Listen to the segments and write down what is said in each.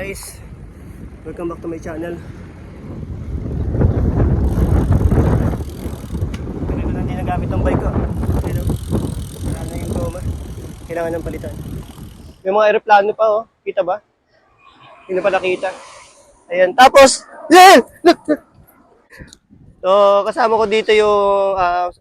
guys, welcome back to my channel. Ganito na hindi nagamit ang bike ko. Pero, wala na yung goma. Kailangan ng palitan. May mga aeroplano pa oh, kita ba? Hindi na pa nakita. Ayan, tapos, yeah! Look! So, kasama ko dito yung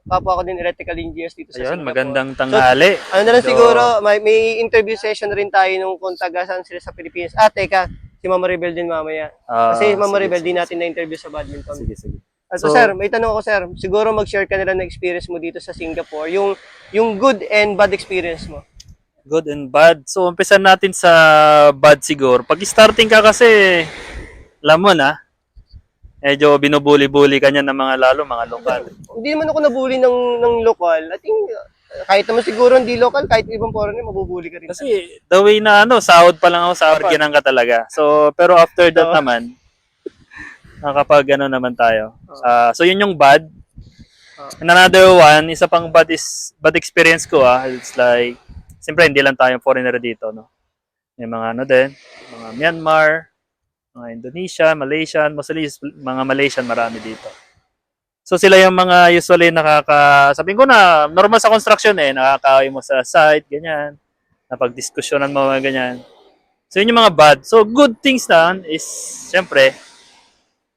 kapwa ko din electrical engineers dito sa Ayun, Singapore. magandang tanghali. So, ano na lang siguro, may interview session rin tayo nung kung taga-saan sila sa Pilipinas. Teka, si Mama Rebel din mamaya. Kasi Mama Rebel din natin na-interview sa badminton. Sige. So, sir, may tanong ako sir. Siguro mag-share ka nila ng experience mo dito sa Singapore. Yung good and bad experience mo. Good and bad. So, umpisan natin sa bad siguro. Pag starting ka kasi, alam mo na, medyo binubuli-buli ka niya ng mga lokal. Hindi naman ako nabully ng lokal. I think, kahit naman siguro hindi lokal, kahit ibang foreigner, mabubuli ka rin. Kasi, the way na sahod pa lang ako, sahod ginang ka talaga. So, pero after that naman, nakapag naman tayo. So, yun yung bad. And another one, isa pang bad experience ko it's like, siyempre hindi lang tayong foreigner dito, no? May mga din, mga Myanmar, mga Indonesia, Malaysian, mostly mga Malaysian marami dito. So sila yung mga usually sabihin ko na, normal sa construction nakakawin mo sa site, ganyan, napag-diskusyonan mo, mga ganyan. So yun yung mga bad. So good things na is, siyempre,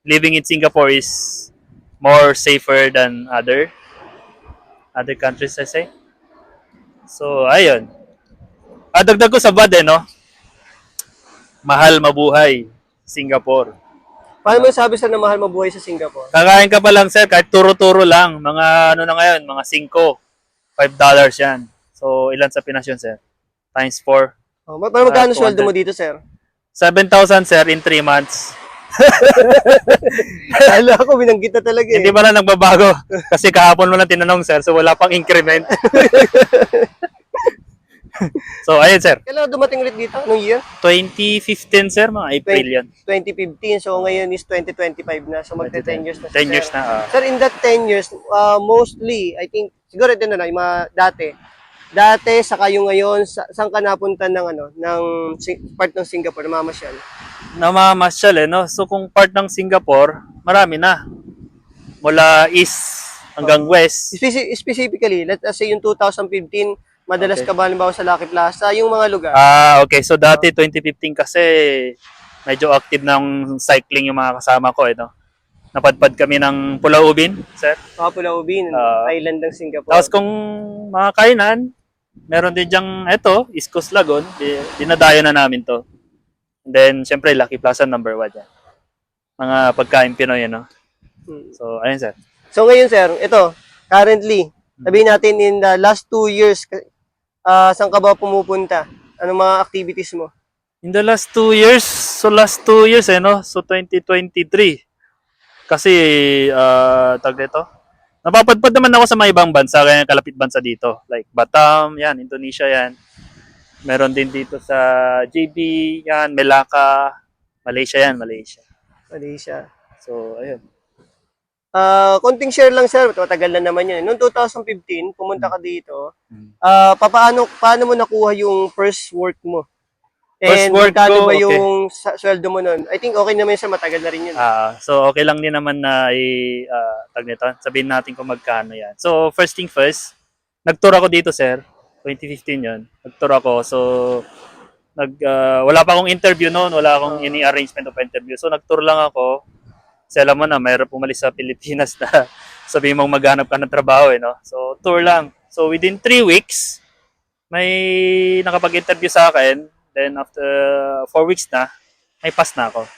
living in Singapore is more safer than other countries, I say. So, ayun. Dagdag ko sa bad, no? Mahal mabuhay, Singapore. Paano mo sabi sa na mahal mabuhay sa Singapore? Kakain ka pa lang, sir, kahit turo-turo lang. Mga na ngayon, mga 5 $5 yan. So, ilan sa Pinas yun, sir? Times 4. Pero magkano sweldo mo dito, sir? 7,000, sir, in 3 months. Alam ko, binanggit na talaga Hindi ba na nagbabago? Kasi kahapon mo lang tinanong, sir, so wala pang increment. So, ayun, sir. Kailan dumating ulit dito? Anong year? 2015, sir, mga April yan. 2015. So, ngayon is 2025 na. So, magte 10 years na. 10 years na. Sir, in that 10 years, mostly, I think, siguro ito na yung mga dati, saka yung ngayon, saan ka napunta ng part ng Singapore, namamasyal? Namamasyal, no? So, kung part ng Singapore, marami na. Mula east hanggang west. Specifically, let's say yung 2015, madalas ka ba halimbawa sa Lucky Plaza, yung mga lugar? Okay. So, dati 2015 kasi medyo active ng cycling yung mga kasama ko, no? Napadpad kami ng Pulau Ubin, sir. Pulau Ubin, island ng Singapore. Tapos kung mga kainan, meron din diyang, East Coast Lagoon, dinadayo na namin to. And then, syempre, Lucky Plaza number 1 yan. Mga pagkain Pinoy, no? So, ayun, sir. So, ngayon, sir, ito, currently, sabihin natin in the last 2 years, saan ka ba pumupunta? Anong mga activities mo? In the last 2 years, so 2023. Kasi, tag dito, napapadpad naman ako sa mga ibang bansa, kaya kalapit bansa dito. Like Batam, yan, Indonesia yan. Meron din dito sa JB, yan, Melaka, Malaysia yan, Malaysia. So, ayun. Konting share lang sir, matagal na naman yun. Noong 2015, pumunta ka dito, paano mo nakuha yung first work mo? And magkano ba yung sweldo mo nun? I think okay naman sir, matagal na rin yun. So okay lang din naman na sabihin natin kung magkano yan. So first thing first, nag-tour ako dito sir, 2015 yun. Nag-tour ako, so wala pa akong interview noon, wala akong any arrangement of interview. So nag-tour lang ako. Kasi alam mo na, mayroon pumalis sa Pilipinas na sabihin mong maghanap ka ng trabaho, no? So, tour lang. So, within 3 weeks, may nakapag-interview sa akin. Then, after 4 weeks na, may pass na ako.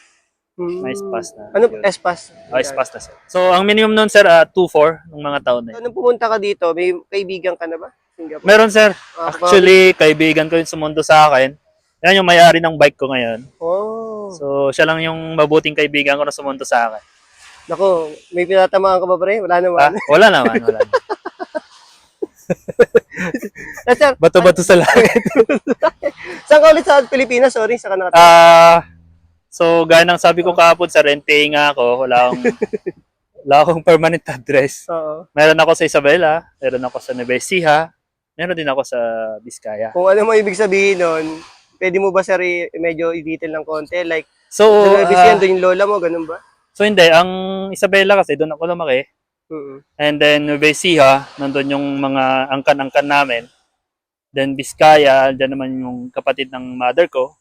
May pass na. Ano? S-pass? S-pass na, sir. So, ang minimum nun, sir, 2-4 ng mga taon na yun. Nung pumunta ka dito, may kaibigan ka na ba? Singapore? Meron, sir. Actually, kaibigan ko yung sumundo sa akin. Yan yung may-ari ng bike ko ngayon. So, siya lang yung mabuting kaibigan ko na sumunto sa akin. Naku, may pinatamaan ka ba, pre? Wala naman. Wala naman. Bato-bato sa langit. Saan ka ulit sa Pilipinas? Sorry, sa kanata. So, gaya ng sabi ko kahapon, sa rente nga ako. Wala akong permanent address. Meron ako sa Isabela, meron ako sa Nueva Ecija, meron din ako sa Vizcaya. Kung ano mo ibig sabihin nun, Pwede mo ba, sir, medyo i-detail ng konti? Like, So, doon yan, doon yung lola mo, ganun ba? so hindi, ang Isabela kasi doon ako lumaki. And then Nueva Ecija, nandun yung mga angkan-angkan namin. Then Vizcaya, dyan naman yung kapatid ng mother ko.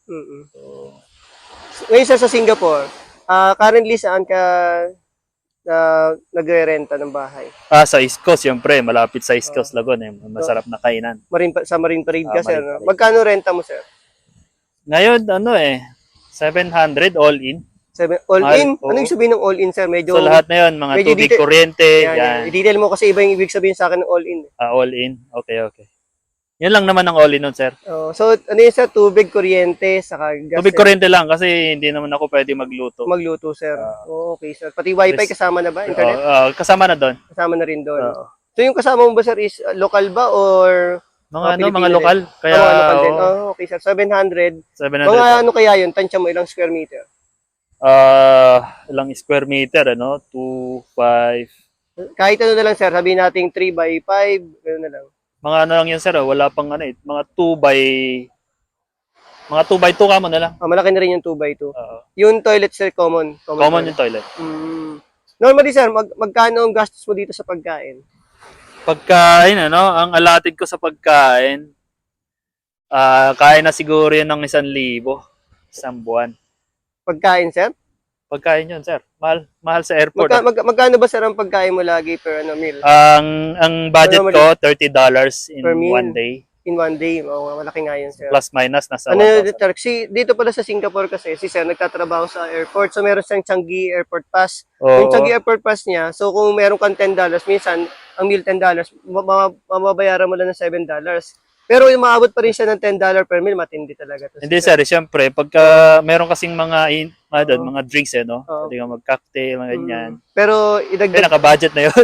So, Ngayon, sir, sa Singapore, currently saan ka nagre-renta ng bahay? sa East Coast, siyempre, malapit sa East Coast, Lagon eh. Masarap na kainan. Sa Marine Parade ka, sir. Marine No? Parade. Magkano renta mo, sir? Ngayon, 700 all in. All Mahal, in? oo. Ano yung sabihin ng all in, sir? Medyo, So lahat na yun, mga medyo tubig, detail- kuryente, yan. yan. I-detail mo kasi iba yung ibig sabihin sa akin ng all in. All in. Okay, okay. Yan lang naman ang all in nun, sir. So, ano yun, sir? Tubig, kuryente, saka gas. Tubig, sir? kuryente lang kasi hindi naman ako pwede magluto. Magluto, sir. Okay, sir. Pati wifi kasama na ba? Internet? Kasama na doon. Kasama na rin doon. Oo. So, yung kasama mo ba, sir, is local ba or Mga Pilipino mga lokal. Kaya mga local din? Okay, sir. 700. 700. Mga ano kaya yun? Tansya mo ilang square meter? Ilang square meter, 2, 5. Kahit ano na lang, sir. Sabihin natin 3 by 5. Gano'n na lang. Mga ano lang yan, sir. Wala pang mga 2 by 2 kamo na lang. Malaki na rin yung 2 by 2. Oo. Yung toilet, sir, common. Common yung toilet. Normally, sir, magkano ang gastos mo dito sa pagkain? Pagkain, ang allotted ko sa pagkain, kain na siguro yun ng 1,000 isang buwan. Pagkain, sir? Pagkain yun, sir. Mahal sa airport. Magkano ba, sir, ang pagkain mo lagi per meal? Ang budget ko, $30 in Per meal. 1 day. In 1 day? Malaki nga yun, sir. Plus minus, nasa Ano, 1,000. dito pala sa Singapore kasi, si sir nagtatrabaho sa airport. So, meron siyang Changi Airport Pass. Oo. Yung Changi Airport Pass niya, so kung meron kang $10, minsan, ang meal $10, mababayaran mo lang ng $7. Pero yung maabot pa rin siya ng $10 per meal, matindi talaga. To, Hindi, sir. Siyempre, pagka meron kasing mga drinks, pwede ka mag-cocktail, mga ganyan. Pero Naka-budget na yun.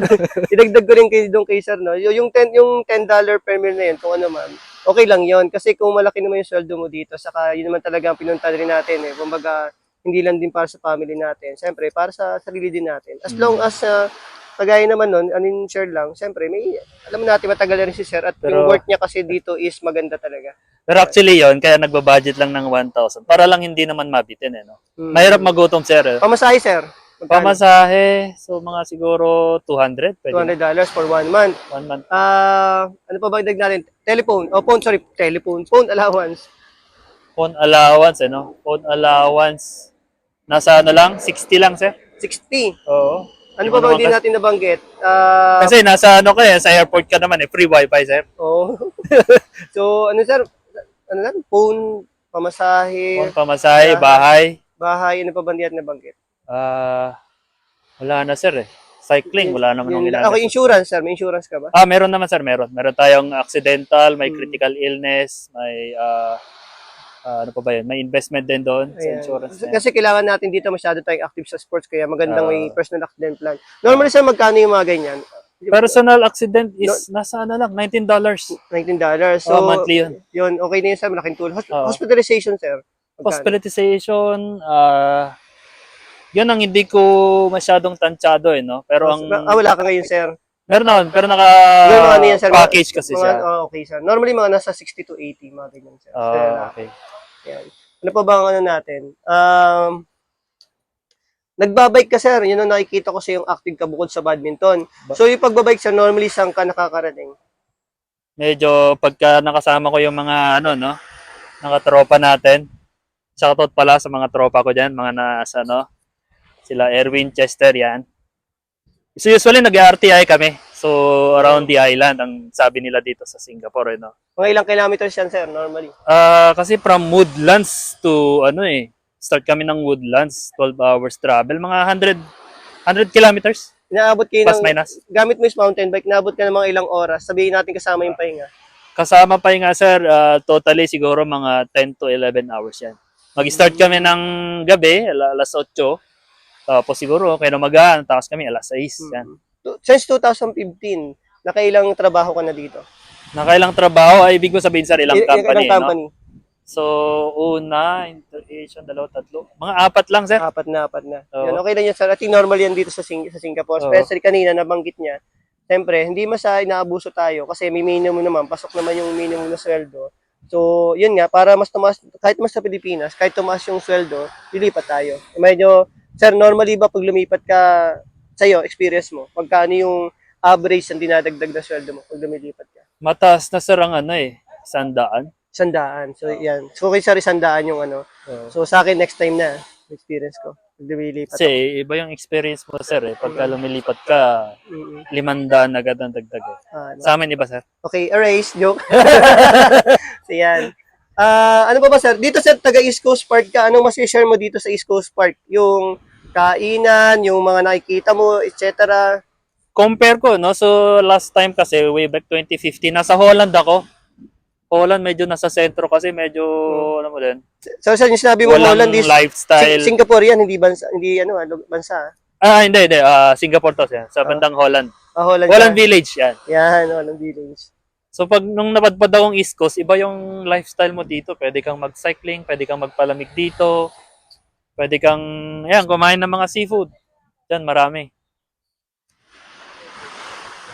idagdag ko rin doon kay sir, no? Yung $10 per meal na yun, kung ano man, okay lang yon kasi kung malaki naman yung sweldo mo dito, saka yun naman talaga ang pinunta rin natin. Kumbaga, hindi lang din para sa family natin. Siyempre, para sa sarili din natin. As long as kagaya naman nun, share lang, siyempre, alam natin matagal na rin si sir at yung work niya kasi dito is maganda talaga. Pero actually yon kaya nagbabudget lang ng 1,000. Para lang hindi naman mabitin, Mahirap magutom, sir. Pamasahe, sir? Magkano? Pamasahe, so mga siguro 200. Pwede $200 for 1 month. 1 month. Ano pa ba yung natin? Phone allowance. Phone allowance, Phone allowance. Nasa lang? 60 lang, sir. 60. Oo. Ano pa ba hindi natin nabanggit? Kasi nasa sa airport ka naman, free wifi, sir. Oo. So, sir? Ano lang? Phone, pamasahe, Phone, pamasahe, bahay. ano pa ba hindi natin nabanggit? Wala na, sir, Cycling, wala naman yung Okay, insurance, sir. May insurance ka ba? Meron naman, sir, meron. Meron tayong accidental, may critical illness, may ano pa ba yun? May investment din doon sa insurance. Kasi kailangan natin dito masyado tayong active sa sports, kaya magandang may personal accident plan. Normally, sir, magkano yung mga ganyan? Personal accident is nasa lang, $19. $19. So, monthly yun. Yun, okay na yun, sir. Malaking tulong. Hospitalization, sir. Magkano? Hospitalization, yun ang hindi ko masyadong tansyado, Pero ang... wala ka ngayon, sir. Meron naman, pero package kasi siya. Okay, sir. Normally, mga nasa 60 to 80, mga ganyan, sir. Okay. Yan. Ano pa ba ang ano natin? Nagbabike ka, sir. Yun ang nakikita ko sa yung active ka bukod sa badminton. So, yung pagbabike, sir, normally saan ka nakakarating? Medyo pagka nakasama ko yung mga nakatropa natin. Shoutout pala sa mga tropa ko diyan, mga nasa sila Erwin, Chester, yan. So usually nag-RTI kami. So around the island ang sabi nila dito sa Singapore, Mga ilang kilometers yan, sir, normally? Kasi from Woodlands to start kami ng Woodlands, 12 hours travel, mga 100 kilometers. Inaabot kayo Plus minus. Gamit mo yung mountain bike, naabot ka ng mga ilang oras. Sabihin natin kasama yung pahinga. Kasama pahinga, sir, totally siguro mga 10 to 11 hours yan. Mag-start kami ng gabi, alas 8. Tapos siguro, kaya umaga, tapos kami alas 6. Yan. Since 2015, nakailang trabaho ka na dito? Nakailang trabaho, ay ibig ko sabihin, sir, ilang company, Ilang company? So, una, Interasian, 2, 3. Mga 4 lang, sir. 4 na. Oo. Yan, okay na yan, sir. I think normal yan dito sa Singapore. Especially kanina, nabanggit niya. Siyempre, hindi masaya inaabuso tayo kasi may minimum naman, pasok naman yung minimum na sweldo. So, yun nga, para mas tumaas, kahit mas sa Pilipinas, kahit tumaas yung sweldo, lilipat tayo. Medyo, sir, normally ba pag lumipat ka, sa'yo, experience mo, magkano yung average ang dinadagdag na sweldo mo pag lumilipat ka? Mataas na sir ang 100. 100. So, yan. So, kay sir, 100 yung ano. So, sa akin, next time na, experience ko. Pag lumilipat ako. Kasi iba yung experience mo sir pagka lumilipat ka, Mm-mm. 500 agad ang dagdag Ano. Sa amin iba sir. Okay, erase, joke. So, yan. Ano ba sir? Dito sir, taga East Coast Park ka. Anong mas-share mo dito sa East Coast Park? Yung kainan, yung mga nakikita mo, etc. Compare ko, no? So, last time kasi, way back 2015, nasa Holland ako. Holland, medyo nasa sentro kasi, medyo, alam mo din, So sir, yung sinabi mo walang Holland is lifestyle. Singapore yan, hindi bansa, hindi ano, bansa. Hindi. Singapore to, yan. Sa bandang Holland. Holland. Holland ka. Village, yan. Yan, Holland Village. So, pag nung napadpad akong East Coast, iba yung lifestyle mo dito. Pwede kang mag-cycling, pwede kang magpalamig dito, pwede kang, kumain ng mga seafood. Yan, marami.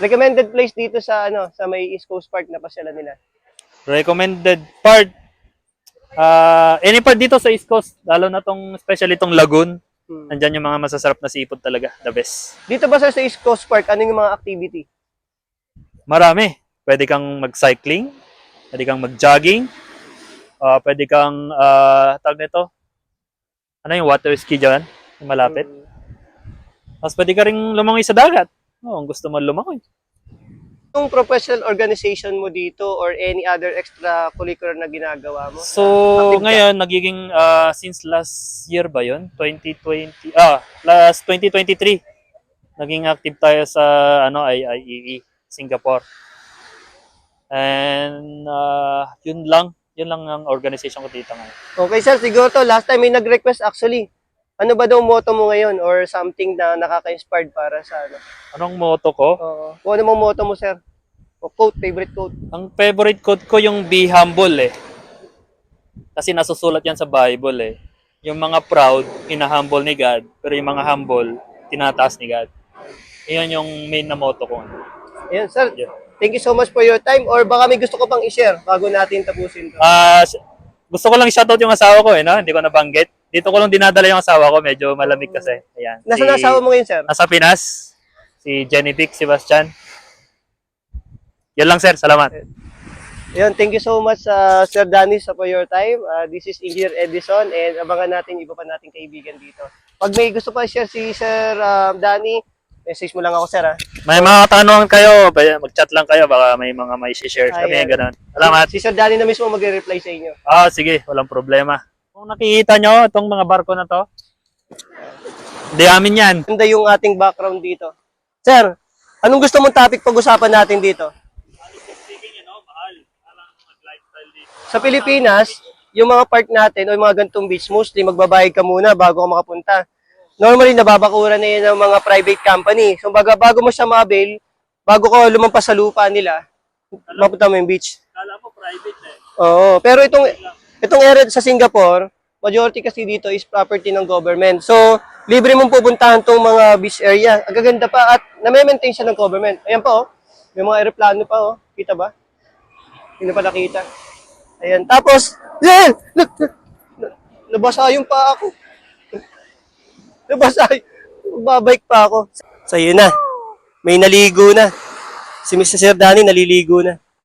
Recommended place dito sa ano, sa may East Coast Park na pasyalan nila. Recommended part, any part dito sa East Coast, lalo na tong, especially tong Lagoon, nandyan yung mga masasarap na seafood talaga, the best. Dito ba sir, sa East Coast Park, ano yung mga activity? Marami. Pwede kang mag-cycling, pwede kang mag-jogging, pwede kang, tawag nito, ano yung water ski dyan, yung malapit. Tapos pwede ka rin lumangoy sa dagat. Kung gusto mo lumangoy. Yung professional organization mo dito or any other extracurricular na ginagawa mo? So, Active ka? ngayon, nagiging, since last year ba yun? 2023, naging active tayo sa, IIEE, Singapore. And, yun lang ang organization ko dito ngayon. Okay sir, siguro to, last time may nag-request actually. Ano ba daw motto mo ngayon or something na nakaka-inspired para sa ano? Anong motto ko? Oo. Kung ano mong motto mo sir? O quote, favorite quote. Ang favorite quote ko yung be humble Kasi nasusulat yan sa Bible Yung mga proud, hinahumble ni God, pero yung mga humble, tinataas ni God. Iyon yung main na motto ko. Ayun sir, Yeah. thank you so much for your time or baka may gusto ko pang i-share bago natin tapusin to. Gusto ko lang i-shoutout yung asawa ko no? Hindi ko nabanggit. Dito ko lang dinadala yung asawa ko, medyo malamig kasi. Ayan. Nasaan ang asawa mo ngayon sir? Nasa Pinas. Si Jenny Vic Sebastian. Yan lang sir, salamat. Ayun, thank you so much Sir Danny for your time. This is Engineer Edison and abangan natin iba pa nating kaibigan dito. Pag may gusto pa share si Sir Danny, message mo lang ako sir ha. May mga katanungan kayo, mag-chat lang kayo, baka may mga may share kami, Ayan. ganun. Salamat. Si Sir Danny na mismo magre-reply sa inyo. Sige, walang problema. Kung nakikita nyo, itong mga barko na to, hindi amin yan. Ganda yung ating background dito. Sir, anong gusto mong topic pag-usapan natin dito? Sa Pilipinas, yung mga park natin o yung mga gantong beach, mostly magbabayad ka muna bago ka makapunta. Normally, nababakuran na yun ng mga private company. So, bago mo siya ma-avail, bago ka lumampas sa lupa nila, mapunta mo yung beach. Kala mo private Oo, pero itong area sa Singapore, majority kasi dito is property ng government. So, libre mong pupuntahan tong mga beach area. Ang gaganda pa at na-maintain siya ng government. Ayan pa may mga aeroplano pa Kita ba? Hindi pa nakita. Ayan. Tapos, nabasa yung pa ako. Nabasa, babike pa ako. So, yun na. May naligo na. Si Mr. Sir Danny naliligo na.